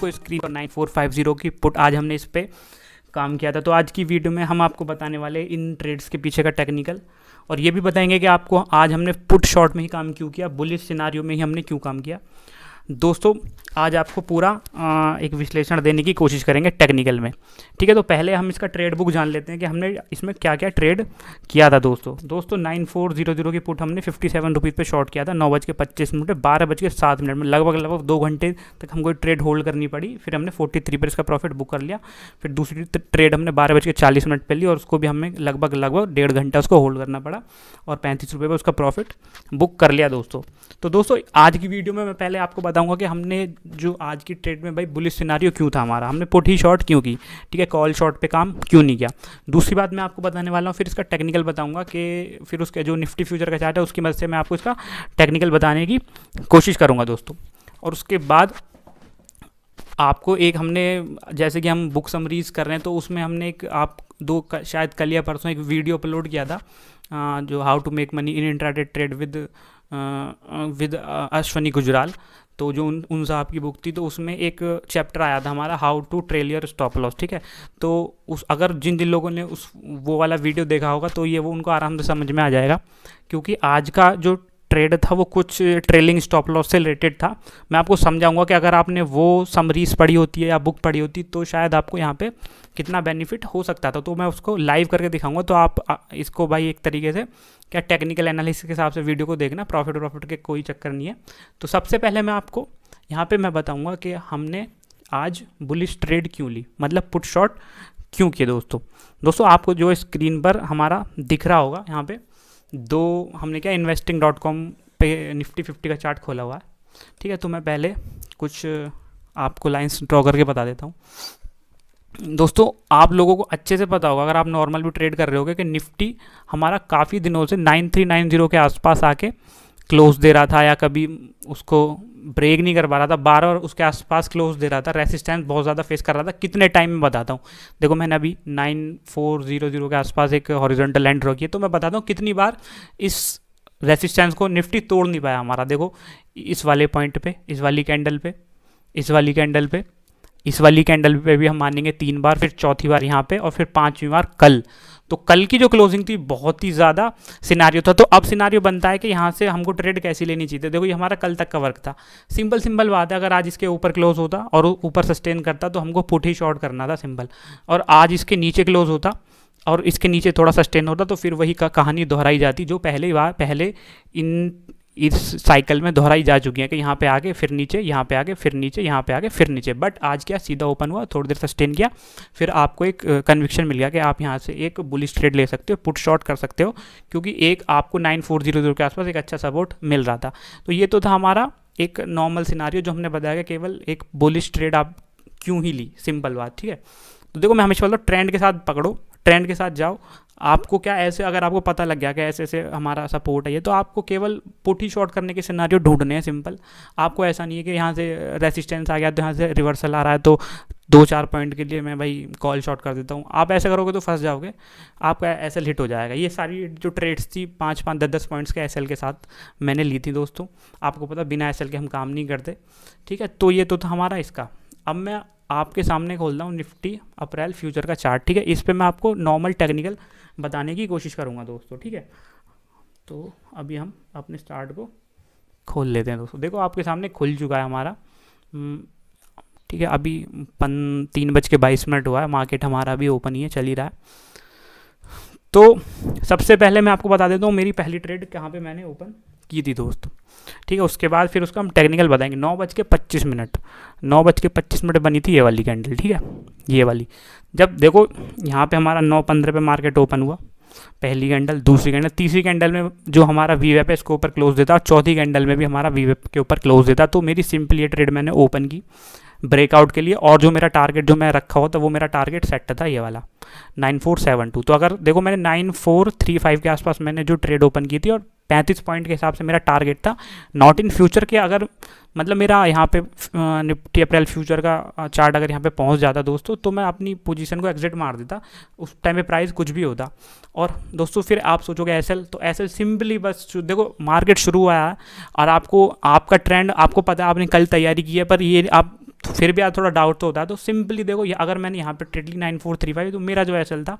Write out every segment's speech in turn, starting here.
आपको स्क्रीन पर 9450 की पुट आज हमने इस पर काम किया था। तो आज की वीडियो में हम आपको बताने वाले इन ट्रेड्स के पीछे का टेक्निकल, और ये भी बताएंगे कि आपको आज हमने पुट शॉर्ट में ही काम क्यों किया, बुलिश सिनारियो में ही हमने क्यों काम किया। दोस्तों आज आपको पूरा एक विश्लेषण देने की कोशिश करेंगे टेक्निकल में, ठीक है। तो पहले हम इसका ट्रेड बुक जान लेते हैं कि हमने इसमें क्या क्या ट्रेड किया था। दोस्तों 9400 की पुट हमने 57 रुपीज़ पे शॉर्ट किया था 9:25 पे 12:07 में, लगभग 2 घंटे तक हमको ट्रेड होल्ड करनी पड़ी। फिर हमने 43 पर इसका प्रॉफिट बुक कर लिया। फिर दूसरी ट्रेड हमने 12:40 पे ली और उसको भी हमें लगभग 1.5 घंटा उसको होल्ड करना पड़ा और 35 रुपये पर उसका प्रॉफिट बुक कर लिया। दोस्तों आज की वीडियो में मैं पहले आपको बताऊंगा कि हमने जो आज की ट्रेड में भाई बुलिश सिनारियो क्यों था हमारा, हमने पुट ही शॉर्ट क्यों की, ठीक है, कॉल शॉर्ट पे काम क्यों नहीं किया। दूसरी बात मैं आपको बताने वाला हूँ, फिर इसका टेक्निकल बताऊंगा कि फिर उसके जो निफ्टी फ्यूचर का चार्ट है उसकी मदद से मैं आपको इसका टेक्निकल बताने की कोशिश करूँगा दोस्तों। और उसके बाद आपको एक हमने, जैसे कि हम बुक समरीज कर रहे हैं तो उसमें हमने एक शायद कल या परसों एक वीडियो अपलोड किया था जो how to make money in intraday trade with Ashwani Gujral. तो जो उन साहब की बुक थी तो उसमें एक चैप्टर आया था हमारा how to trail your stop loss, ठीक है। तो अगर जिन लोगों ने वो वाला वीडियो देखा होगा तो ये वो उनको आराम से समझ में आ जाएगा, क्योंकि आज का जो ट्रेड था वो कुछ ट्रेलिंग स्टॉप लॉस से रिलेटेड था। मैं आपको समझाऊंगा कि अगर आपने वो समरीज पढ़ी होती है या बुक पढ़ी होती तो शायद आपको यहाँ पे कितना बेनिफिट हो सकता था। तो मैं उसको लाइव करके दिखाऊंगा। तो आप इसको भाई एक तरीके से क्या टेक्निकल एनालिसिस के हिसाब से वीडियो को देखना, प्रॉफिट के कोई चक्कर नहीं है। तो सबसे पहले मैं आपको यहाँ पे मैं बताऊँगा कि हमने आज बुलिश ट्रेड क्यों ली, मतलब पुट शॉर्ट क्यों किए। दोस्तों आपको जो स्क्रीन पर हमारा दिख रहा होगा यहाँ पे हमने क्या investing.com पे निफ्टी 50 का चार्ट खोला हुआ है, ठीक है। तो मैं पहले कुछ आपको लाइंस ड्रॉ करके बता देता हूँ। दोस्तों आप लोगों को अच्छे से पता होगा, अगर आप नॉर्मल भी ट्रेड कर रहे होगे, कि निफ्टी हमारा काफ़ी दिनों से 9390 के आसपास आके क्लोज दे रहा था या कभी उसको ब्रेक नहीं कर पा रहा था, 12 और उसके आसपास क्लोज दे रहा था, रेसिस्टेंस बहुत ज़्यादा फेस कर रहा था। कितने टाइम में बताता हूँ, देखो मैंने अभी 9400 के आसपास एक हॉरिजॉन्टल लाइन ड्रॉ की है, तो मैं बताता हूँ कितनी बार इस रेसिस्टेंस को निफ्टी तोड़ नहीं पाया हमारा। देखो इस वाले पॉइंट पे, इस वाली कैंडल पे, इस वाली कैंडल पे, इस वाली कैंडल पे भी हम मानेंगे 3 बार, फिर चौथी बार यहाँ पे और फिर 5वीं बार कल। तो कल की जो क्लोजिंग थी बहुत ही ज़्यादा सिनारियो था। तो अब सिनारियो बनता है कि यहाँ से हमको ट्रेड कैसी लेनी चाहिए। देखो ये हमारा कल तक का वर्क था, सिंपल बात है। अगर आज इसके ऊपर क्लोज होता और ऊपर सस्टेन करता तो हमको पुट ही शॉर्ट करना था, सिंपल। और आज इसके नीचे क्लोज होता और इसके नीचे थोड़ा सस्टेन होता तो फिर वही कहानी दोहराई जाती जो पहले इस साइकिल में दोहराई जा चुकी है कि यहाँ पे आगे फिर नीचे, यहाँ पे आगे फिर नीचे, यहाँ पे आगे फिर नीचे। बट आज क्या सीधा ओपन हुआ, थोड़ी देर सस्टेन किया, फिर आपको एक कन्विक्शन मिल गया कि आप यहाँ से एक बुलिश ट्रेड ले सकते हो, पुट शॉर्ट कर सकते हो, क्योंकि एक आपको 9400 के आसपास एक अच्छा सपोर्ट मिल रहा था। तो ये तो था हमारा एक नॉर्मल सिनारियो जो हमने बताया कि केवल एक बुलिश ट्रेड आप क्यों ही ली, सिंपल बात, ठीक है। तो देखो मैं हमेशा बोलता हूँ ट्रेंड के साथ पकड़ो, ट्रेंड के साथ जाओ। आपको क्या ऐसे अगर आपको पता लग गया कि ऐसे ऐसे हमारा सपोर्ट है ये, तो आपको केवल पुट ही शॉर्ट करने के सिनारियो ढूंढने हैं, सिंपल। आपको ऐसा नहीं है कि यहाँ से रेसिस्टेंस आ गया तो यहाँ से रिवर्सल आ रहा है तो 2-4 पॉइंट के लिए मैं भाई कॉल शॉर्ट कर देता हूँ। आप ऐसा करोगे तो फंस जाओगे, आपका एसएल हिट हो जाएगा। ये सारी जो ट्रेड्स थी 5-5, 10-10 पॉइंट्स के एसएल के साथ मैंने ली थी दोस्तों। आपको पता बिना एसएल के हम काम नहीं करते, ठीक है। तो ये तो था हमारा इसका। अब मैं आपके सामने खोलता हूँ निफ्टी अप्रैल फ्यूचर का चार्ट, ठीक है। इस पर मैं आपको नॉर्मल टेक्निकल बताने की कोशिश करूँगा दोस्तों, ठीक है। तो अभी हम अपने स्टार्ट को खोल लेते हैं दोस्तों। देखो आपके सामने खुल चुका है हमारा, ठीक है। अभी 3:22 हुआ है, मार्केट हमारा अभी ओपन ही है, चल ही रहा है। तो सबसे पहले मैं आपको बता देता हूँ मेरी पहली ट्रेड कहाँ पे मैंने ओपन की थी दोस्तों, ठीक है। उसके बाद फिर उसका हम टेक्निकल बताएंगे। 9:25 बनी थी ये वाली कैंडल, ठीक है, ये वाली। जब देखो यहाँ पे हमारा 9:15 पे मार्केट ओपन हुआ, पहली कैंडल, दूसरी कैंडल, तीसरी कैंडल में जो हमारा वीवेप है इसको ऊपर क्लोज देता और चौथी कैंडल में भी हमारा वीवेप के ऊपर क्लोज देता। तो मेरी सिंपल ये ट्रेड मैंने ओपन की ब्रेकआउट के लिए, और जो मेरा टारगेट जो मैं रखा हुआ था वो मेरा टारगेट सेट था ये वाला 9472। तो अगर देखो मैंने 9435 के आसपास मैंने जो ट्रेड ओपन की थी और 35 पॉइंट के हिसाब से मेरा टारगेट था, नॉट इन फ्यूचर के। अगर मतलब मेरा यहाँ पे निफ्टी अप्रैल फ्यूचर का चार्ट अगर यहाँ पे पहुँच जाता दोस्तों तो मैं अपनी पोजीशन को एग्जिट मार देता, उस टाइम पे प्राइस कुछ भी होता। और दोस्तों फिर आप सोचोगे एसएल, तो एसएल सिंपली बस देखो मार्केट शुरू हुआ है और आपको आपका ट्रेंड आपको पता है, आपने कल तैयारी की है, पर ये आप तो फिर भी यार थोड़ा डाउट तो होता है। तो सिंपली देखो, ये अगर मैंने यहाँ पे ट्रेडली 9435, तो मेरा जो एसएल था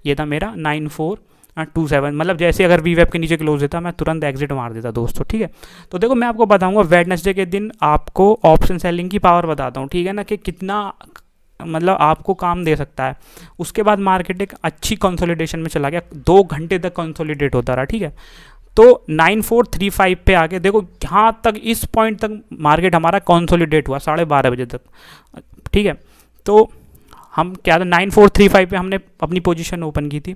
ये था मेरा 9427, मतलब जैसे अगर वीवेब के नीचे क्लोज देता मैं तुरंत एग्जिट मार देता दोस्तों, ठीक है। तो देखो मैं आपको बताऊंगा वेडनेसडे के दिन आपको ऑप्शन सेलिंग की पावर बताता हूँ, ठीक है ना, कि कितना मतलब आपको काम दे सकता है। उसके बाद मार्केट एक अच्छी कंसोलिडेशन में चला गया, 2 घंटे तक कंसोलिडेट होता रहा, ठीक है। तो 9435 पे आके देखो यहाँ तक, इस पॉइंट तक मार्केट हमारा कंसोलिडेट हुआ 12:30 बजे तक, ठीक है। तो हम क्या था, 9435 पे हमने अपनी पोजीशन ओपन की थी,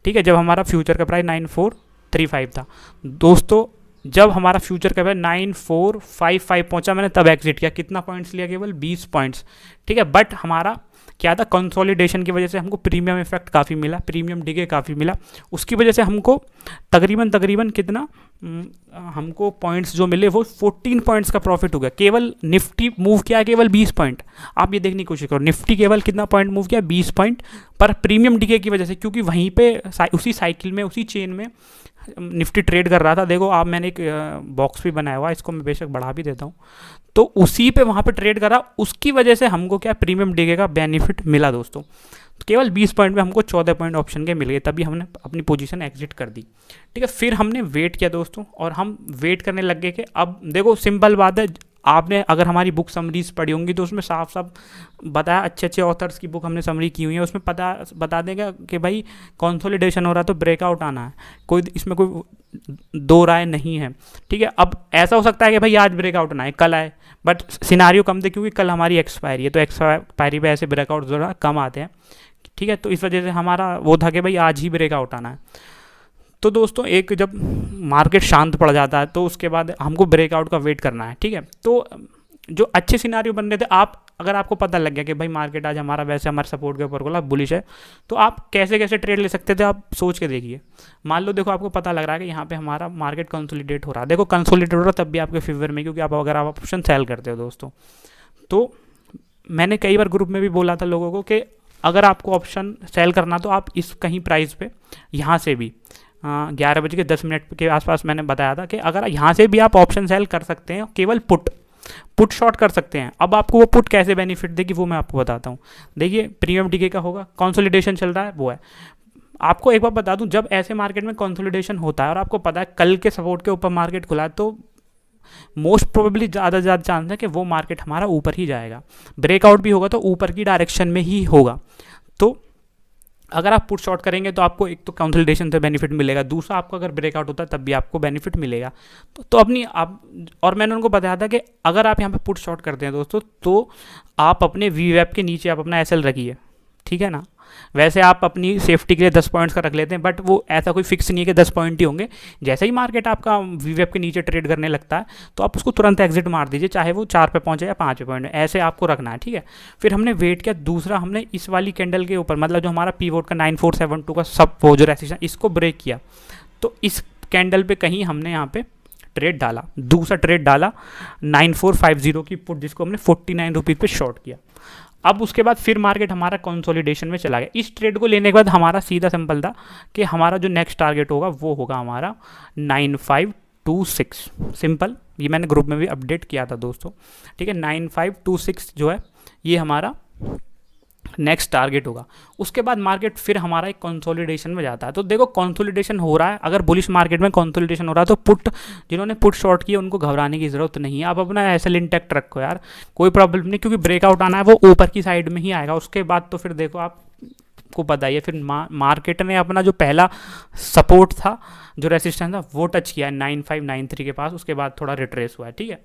ठीक है, जब हमारा फ्यूचर का प्राइस 9435 था दोस्तों। जब हमारा फ्यूचर का प्राइस 9455 पहुंचा, मैंने तब एग्जिट किया। कितना पॉइंट्स लिया? केवल 20 पॉइंट्स, ठीक है। बट हमारा क्या था, कंसोलिडेशन की वजह से हमको प्रीमियम इफेक्ट काफ़ी मिला, प्रीमियम डिगे काफ़ी मिला। उसकी वजह से हमको तकरीबन कितना हमको पॉइंट्स जो मिले वो 14 पॉइंट्स का प्रॉफिट हो गया। केवल निफ्टी मूव किया केवल 20 पॉइंट। आप ये देखने की कोशिश करो, निफ्टी केवल कितना पॉइंट मूव किया? 20 पॉइंट, पर प्रीमियम डिगे की वजह से, क्योंकि वहीं पे उसी साइकिल में, उसी चेन में निफ्टी ट्रेड कर रहा था। देखो आप, मैंने एक बॉक्स भी बनाया हुआ, इसको मैं बेशक बढ़ा भी देता हूँ। तो उसी पे वहाँ पे ट्रेड करा, उसकी वजह से हमको क्या प्रीमियम डिगे का बेनिफिट मिला दोस्तों। तो केवल 20 पॉइंट में हमको 14 पॉइंट ऑप्शन के मिल गए, तभी हमने अपनी पोजीशन एग्जिट कर दी, ठीक है। फिर हमने वेट किया दोस्तों, और हम वेट करने लग गए कि अब देखो सिंपल बात है, आपने अगर हमारी बुक समरीज पढ़ी होंगी तो उसमें साफ साफ बताया, अच्छे अच्छे ऑथर्स की बुक हमने समरी की हुई है, उसमें बता देगा कि भाई कंसोलिडेशन हो रहा है तो ब्रेकआउट आना है, कोई इसमें कोई दो राय नहीं है, ठीक है। अब ऐसा हो सकता है कि भाई आज ब्रेकआउट ना आए, कल आए, बट सिनारियो कम थे क्योंकि कल हमारी एक्सपायरी है, तो एक्सपायरी पे ऐसे ब्रेकआउट ज़रा कम आते हैं, ठीक है। तो इस वजह से हमारा वो था कि भाई आज ही ब्रेकआउट आना है। तो दोस्तों एक जब मार्केट शांत पड़ जाता है तो उसके बाद हमको ब्रेकआउट का वेट करना है, ठीक है। तो जो अच्छे सिनारियो बन रहे थे, अगर आपको पता लग गया कि भाई मार्केट आज हमारा वैसे हमारे सपोर्ट के ऊपर बोला बुलिश है, तो आप कैसे कैसे ट्रेड ले सकते थे, आप सोच के देखिए। मान लो देखो आपको पता लग रहा है कि यहाँ पे हमारा मार्केट कंसोलिडेट हो रहा है, देखो कंसोलिडेट हो रहा है तब भी आपके फेवर में, क्योंकि अगर आप ऑप्शन सेल करते हो दोस्तों। तो मैंने कई बार ग्रुप में भी बोला था लोगों को कि अगर आपको ऑप्शन सेल करना तो आप इस कहीं प्राइस पे यहाँ से भी 11:10 के आसपास मैंने बताया था कि अगर यहाँ से भी आप ऑप्शन सेल कर सकते हैं, केवल पुट शॉर्ट कर सकते हैं। अब आपको वो पुट कैसे बेनिफिट देगी वो मैं आपको बताता हूँ। देखिए प्रीमियम डिके का होगा, कंसोलिडेशन चल रहा है वो है। आपको एक बार बता दूं, जब ऐसे मार्केट में कंसोलिडेशन होता है और आपको पता है कल के सपोर्ट के ऊपर मार्केट खुला है, तो मोस्ट प्रोबेबली ज़्यादा से ज़्यादा चांस है कि वो मार्केट हमारा ऊपर ही जाएगा। ब्रेकआउट भी होगा तो ऊपर की डायरेक्शन में ही होगा। तो अगर आप पुट शॉर्ट करेंगे तो आपको एक तो कंसोलिडेशन से बेनिफिट मिलेगा, दूसरा आपको अगर ब्रेकआउट होता है तब भी आपको बेनिफिट मिलेगा। तो अपनी आप, और मैंने उनको बताया था कि अगर आप यहाँ पे पुट शॉर्ट करते हैं दोस्तों, तो आप अपने वीवेब के नीचे आप अपना एसएल रखिए, ठीक है ना। वैसे आप अपनी सेफ्टी के लिए 10 पॉइंट्स का रख लेते हैं, बट वो ऐसा कोई फिक्स नहीं है कि 10 पॉइंट ही होंगे। जैसे ही मार्केट आपका वीवेब के नीचे ट्रेड करने लगता है तो आप उसको तुरंत एग्जिट मार दीजिए, चाहे वो 4 पे पहुंचे या 5 पे पॉइंट, ऐसे आपको रखना है, ठीक है। फिर हमने वेट किया, दूसरा हमने इस वाली कैंडल के ऊपर, मतलब जो हमारा पीवोट का 9472 का सब वो जो रेसिस्टेंस, इसको ब्रेक किया। तो इस कैंडल पे कहीं हमने यहाँ पे ट्रेड डाला, दूसरा ट्रेड डाला 9450 की पुट, जिसको हमने 49 रुपीज़ पे शॉर्ट किया। अब उसके बाद फिर मार्केट हमारा कंसोलिडेशन में चला गया। इस ट्रेड को लेने के बाद हमारा सीधा सिंपल था कि हमारा जो नेक्स्ट टारगेट होगा वो होगा हमारा 9526, सिंपल। ये मैंने ग्रुप में भी अपडेट किया था दोस्तों, ठीक है। 9526 जो है ये हमारा नेक्स्ट टारगेट होगा। उसके बाद मार्केट फिर हमारा एक कंसोलिडेशन में जाता है। तो देखो कंसोलिडेशन हो रहा है, अगर बुलिश मार्केट में कंसोलिडेशन हो रहा है तो पुट, जिन्होंने पुट शॉर्ट किया उनको घबराने की ज़रूरत नहीं है। आप अपना एसएल इंटैक्ट रखो यार, कोई प्रॉब्लम नहीं, क्योंकि ब्रेकआउट आना है वो ऊपर की साइड में ही आएगा। उसके बाद तो फिर देखो आपको बताइए, फिर मार्केट ने अपना जो पहला सपोर्ट था, जो रेसिस्टेंस था, वो टच किया है 9593 के पास, उसके बाद थोड़ा रिट्रेस हुआ है, ठीक है।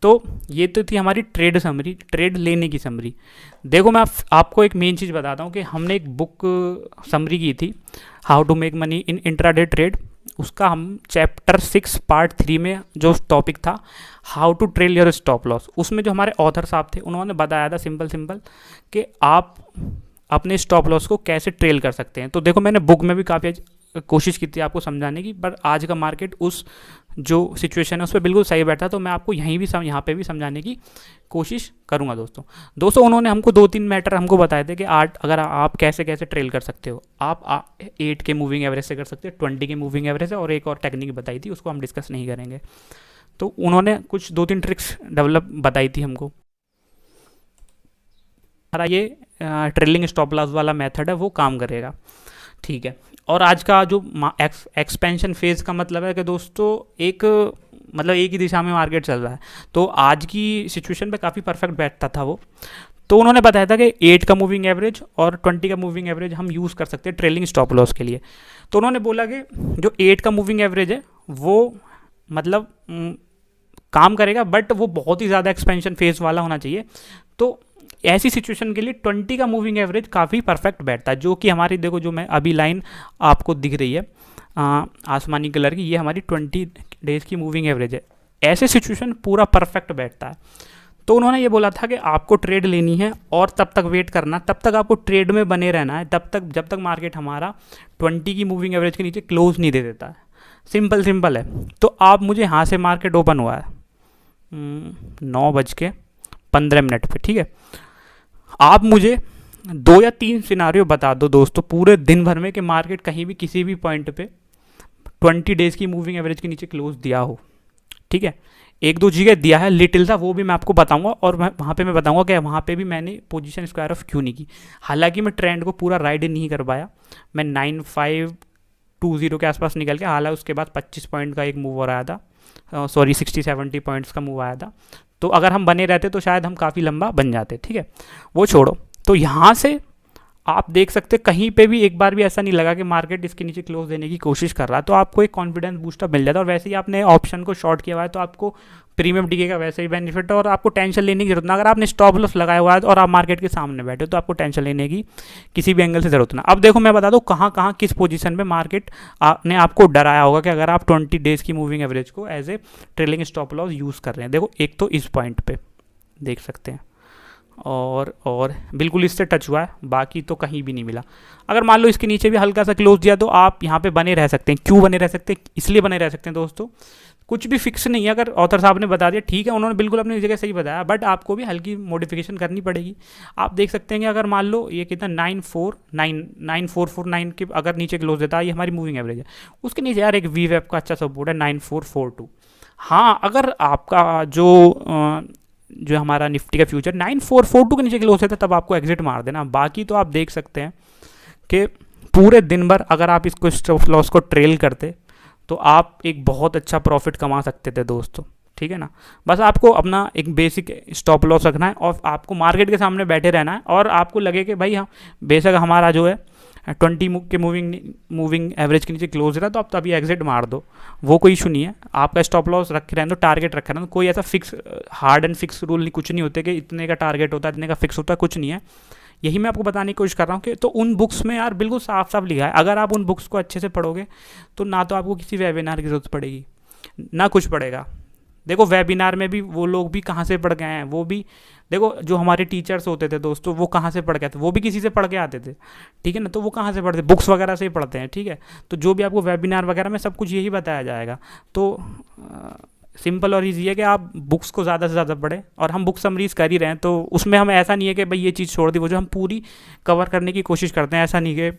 तो ये तो थी हमारी ट्रेड समरी, ट्रेड लेने की समरी। देखो मैं आपको एक मेन चीज़ बताता हूँ कि हमने एक बुक समरी की थी, how to make money in intraday trade. उसका हम चैप्टर 6 पार्ट 3 में जो टॉपिक था, how to trail your stop loss, उसमें जो हमारे ऑथर साहब थे उन्होंने बताया था सिंपल कि आप अपने स्टॉप लॉस को कैसे ट्रेल कर सकते हैं। तो देखो मैंने बुक में भी काफ़ी कोशिश की थी आपको समझाने की, पर आज का मार्केट उस जो सिचुएशन है उस पर बिल्कुल सही बैठा, तो मैं आपको यहाँ पे भी समझाने की कोशिश करूँगा दोस्तों। उन्होंने हमको 2-3 मैटर हमको बताए थे कि अगर आप कैसे कैसे ट्रेल कर सकते हो। आप 8 के मूविंग एवरेज से कर सकते हो, 20 के मूविंग एवरेज से, और एक और टेक्निक बताई थी, उसको हम डिस्कस नहीं करेंगे। तो उन्होंने कुछ 2-3 ट्रिक्स डेवलप बताई थी हमको। हमारा ये ट्रेलिंग स्टॉप लॉस वाला मेथड है वो काम करेगा, ठीक है। और आज का जो एक्सपेंशन फेज़ का मतलब है कि दोस्तों एक मतलब एक ही दिशा में मार्केट चल रहा है, तो आज की सिचुएशन पे काफ़ी परफेक्ट बैठता था वो। तो उन्होंने बताया था कि 8 का मूविंग एवरेज और 20 का मूविंग एवरेज हम यूज़ कर सकते हैं ट्रेलिंग स्टॉप लॉस के लिए। तो उन्होंने बोला कि जो 8 का मूविंग एवरेज है वो मतलब काम करेगा, बट वो बहुत ही ज़्यादा एक्सपेंशन फेज वाला होना चाहिए। तो ऐसी सिचुएशन के लिए 20 का मूविंग एवरेज काफ़ी परफेक्ट बैठता है, जो कि हमारी देखो जो मैं अभी लाइन आपको दिख रही है आसमानी कलर की, ये हमारी 20 डेज़ की मूविंग एवरेज है। ऐसे सिचुएशन पूरा परफेक्ट बैठता है। तो उन्होंने ये बोला था कि आपको ट्रेड लेनी है और तब तक वेट करना, तब तक आपको ट्रेड में बने रहना है, तब तक जब तक मार्केट हमारा 20 की मूविंग एवरेज के नीचे क्लोज नहीं दे देता है। सिंपल है। तो आप मुझे यहाँ से मार्केट ओपन हुआ है 9:15 पे, ठीक है। आप मुझे 2 या 3 सिनारियो बता दो दोस्तों पूरे दिन भर में कि मार्केट कहीं भी किसी भी पॉइंट पे 20 डेज़ की मूविंग एवरेज के नीचे क्लोज दिया हो, ठीक है। 1-2 जगह दिया है लिटिल सा, वो भी मैं आपको बताऊंगा, और वहाँ पे मैं बताऊंगा कि वहाँ पे भी मैंने पोजीशन स्क्वायर ऑफ क्यों नहीं की। हालांकि मैं ट्रेंड को पूरा राइड नहीं कर पाया, मैं 9520 के आसपास निकल के, हालांकि उसके बाद 25 पॉइंट का एक मूव हो रहा था, सॉरी 60-70 पॉइंट्स का मूव आया था। तो अगर हम बने रहते तो शायद हम काफ़ी लंबा बन जाते, ठीक है, वो छोड़ो। तो यहाँ से आप देख सकते कहीं पे भी एक बार भी ऐसा नहीं लगा कि मार्केट इसके नीचे क्लोज देने की कोशिश कर रहा है, तो आपको एक कॉन्फिडेंस बूस्टअप मिल जाता है। और वैसे ही आपने ऑप्शन को शॉर्ट किया हुआ है तो आपको प्रीमियम टिके का वैसे ही बेनिफिट है, और आपको टेंशन लेने की जरूरत ना। अगर आपने स्टॉप लॉस लगाया हुआ है और आप मार्केट के सामने बैठे तो आपको टेंशन लेने की किसी भी एंगल से जरूरत ना। अब देखो मैं बता दूँ कहाँ किस पोजीशन में मार्केट ने आपको डराया होगा कि अगर आप 20 डेज़ की मूविंग एवरेज को as a trailing stop loss use कर रहे हैं। देखो एक तो इस पॉइंट पे देख सकते हैं, और बिल्कुल इससे टच हुआ है, बाकी तो कहीं भी नहीं मिला। अगर मान लो इसके नीचे भी हल्का सा क्लोज दिया तो आप यहाँ पे बने रह सकते हैं। क्यों बने रह सकते हैं? इसलिए बने रह सकते हैं दोस्तों, कुछ भी फिक्स नहीं है। अगर ऑथर साहब ने बता दिया ठीक है, उन्होंने बिल्कुल अपनी जगह सही बताया, बट आपको भी हल्की मॉडिफिकेशन करनी पड़ेगी। आप देख सकते हैं कि अगर मान लो ये कितना 9449 के अगर नीचे क्लोज देता है, ये हमारी मूविंग एवरेज है, उसके नीचे यार एक वी वेब का अच्छा सपोर्ट है 9442। हाँ, अगर आपका जो हमारा निफ्टी का फ्यूचर 9442 के नीचे क्लोज होता है तब आपको एग्जिट मार देना। बाकी तो आप देख सकते हैं कि पूरे दिन भर अगर आप इसको स्टॉप लॉस को ट्रेल करते तो आप एक बहुत अच्छा प्रॉफिट कमा सकते थे दोस्तों, ठीक है ना। बस आपको अपना एक बेसिक स्टॉप लॉस रखना है और आपको मार्केट के सामने बैठे रहना है, और आपको लगे कि भाई हाँ बेशक हमारा जो है 20 के मूविंग एवरेज के नीचे क्लोज रहा तो आप तभी एग्जिट मार दो, वो कोई इशू नहीं है। आपका स्टॉप लॉस रखे रहने दो, टारगेट रखे रहने दो। कोई ऐसा fix hard and fix rule नहीं, कुछ नहीं होते कि इतने का टारगेट होता है, इतने का फिक्स होता है, कुछ नहीं है। यही मैं आपको बताने की कोशिश कर रहा हूँ कि तो उन बुक्स में यार बिल्कुल साफ साफ लिखा है। अगर आप उन बुक्स को अच्छे से पढ़ोगे तो ना तो आपको किसी वेबिनार की ज़रूरत पड़ेगी ना कुछ पड़ेगा। देखो वेबिनार में भी वो लोग भी कहाँ से पढ़ के आए हैं, वो भी देखो जो हमारे टीचर्स होते थे दोस्तों वो कहाँ से पढ़ के आते, वो भी किसी से पढ़ के आते थे, ठीक है ना। तो वो कहाँ से पढ़ते, बुक्स वगैरह से ही पढ़ते हैं, ठीक है। तो जो भी आपको वेबिनार वगैरह में सब कुछ यही बताया जाएगा। तो सिंपल और इजी है कि आप बुक्स को ज़्यादा से ज़्यादा पढ़ें, और हम बुक समरीज कर ही रहे हैं तो उसमें हम ऐसा नहीं है कि भाई ये चीज़ छोड़ दी, वो जो हम पूरी कवर करने की कोशिश करते हैं। ऐसा नहीं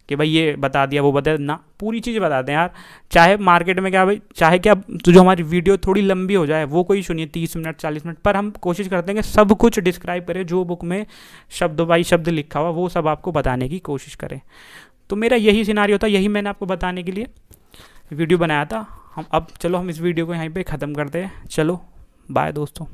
कि भाई ये बता दिया वो बता ना, पूरी चीज़ बताते हैं यार। चाहे मार्केट में क्या भाई, चाहे क्या तो जो हमारी वीडियो थोड़ी लंबी हो जाए वो कोई सुनिए 30 मिनट 40 मिनट, पर हम कोशिश करते हैं कि सब कुछ डिस्क्राइब करें, जो बुक में शब्द बाई शब्द लिखा हुआ वो सब आपको बताने की कोशिश करें। तो मेरा यही सिनारियो था, यही मैंने आपको बताने के लिए वीडियो बनाया था। हम इस वीडियो को यहीं पे ख़त्म करते हैं। चलो बाय दोस्तों।